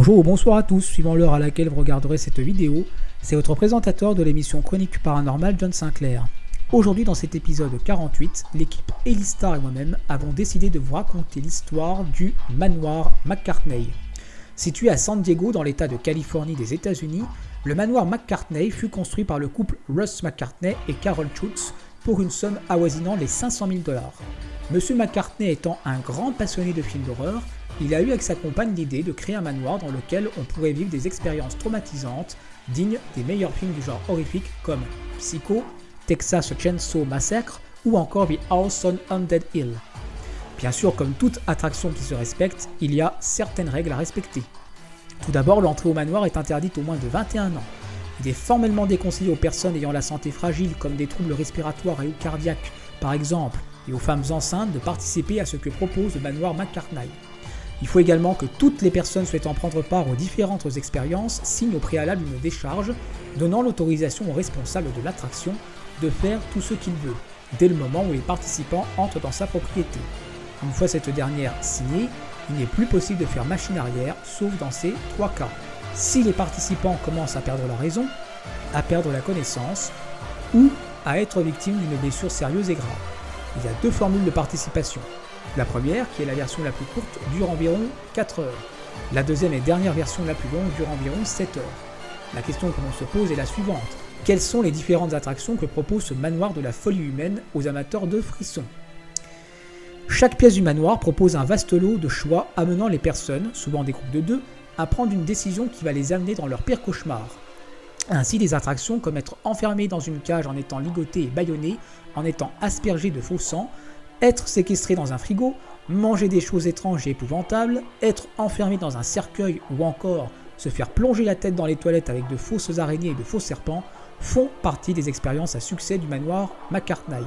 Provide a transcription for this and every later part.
Bonjour ou bonsoir à tous, suivant l'heure à laquelle vous regarderez cette vidéo, c'est votre présentateur de l'émission Chronique Paranormale, John Sinclair. Aujourd'hui dans cet épisode 48, l'équipe Elistar et moi-même avons décidé de vous raconter l'histoire du manoir McCartney. Situé à San Diego dans l'état de Californie des États-Unis, le manoir McCartney fut construit par le couple Russ McCartney et Carol Schultz pour une somme avoisinant les $500 000. Monsieur McCartney étant un grand passionné de films d'horreur, il a eu avec sa compagne l'idée de créer un manoir dans lequel on pourrait vivre des expériences traumatisantes dignes des meilleurs films du genre horrifique comme Psycho, Texas Chainsaw Massacre ou encore The House on Haunted Hill. Bien sûr, comme toute attraction qui se respecte, il y a certaines règles à respecter. Tout d'abord, l'entrée au manoir est interdite aux moins de 21 ans. Il est formellement déconseillé aux personnes ayant la santé fragile comme des troubles respiratoires et ou cardiaques par exemple, et aux femmes enceintes de participer à ce que propose le manoir McCartney. Il faut également que toutes les personnes souhaitant prendre part aux différentes expériences signent au préalable une décharge donnant l'autorisation aux responsables de l'attraction de faire tout ce qu'il veut, dès le moment où les participants entrent dans sa propriété. Une fois cette dernière signée, il n'est plus possible de faire machine arrière, sauf dans ces trois cas. Si les participants commencent à perdre la raison, à perdre la connaissance, ou à être victimes d'une blessure sérieuse et grave. Il y a deux formules de participation. La première, qui est la version la plus courte, dure environ 4 heures. La deuxième et dernière version la plus longue dure environ 7 heures. La question que l'on se pose est la suivante. Quelles sont les différentes attractions que propose ce manoir de la folie humaine aux amateurs de frissons ? Chaque pièce du manoir propose un vaste lot de choix amenant les personnes, souvent des groupes de 2, à prendre une décision qui va les amener dans leur pire cauchemar. Ainsi, des attractions comme être enfermé dans une cage en étant ligoté et bâillonné, en étant aspergé de faux sang, être séquestré dans un frigo, manger des choses étranges et épouvantables, être enfermé dans un cercueil ou encore se faire plonger la tête dans les toilettes avec de fausses araignées et de faux serpents font partie des expériences à succès du manoir McCartney.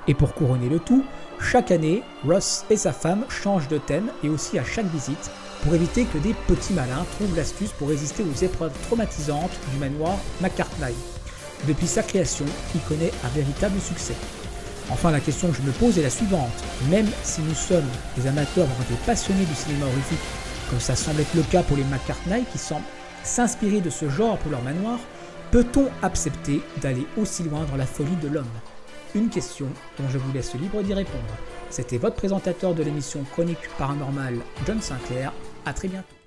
Et pour couronner le tout, chaque année, Russ et sa femme changent de thème et aussi à chaque visite pour éviter que des petits malins trouvent l'astuce pour résister aux épreuves traumatisantes du manoir McCartney. Depuis sa création, il connaît un véritable succès. Enfin, la question que je me pose est la suivante. Même si nous sommes des amateurs, voire des passionnés du cinéma horrifique, comme ça semble être le cas pour les McCartney qui semblent s'inspirer de ce genre pour leur manoir, peut-on accepter d'aller aussi loin dans la folie de l'homme ? Une question dont je vous laisse libre d'y répondre. C'était votre présentateur de l'émission Chronique Paranormale, John Sinclair. À très bientôt.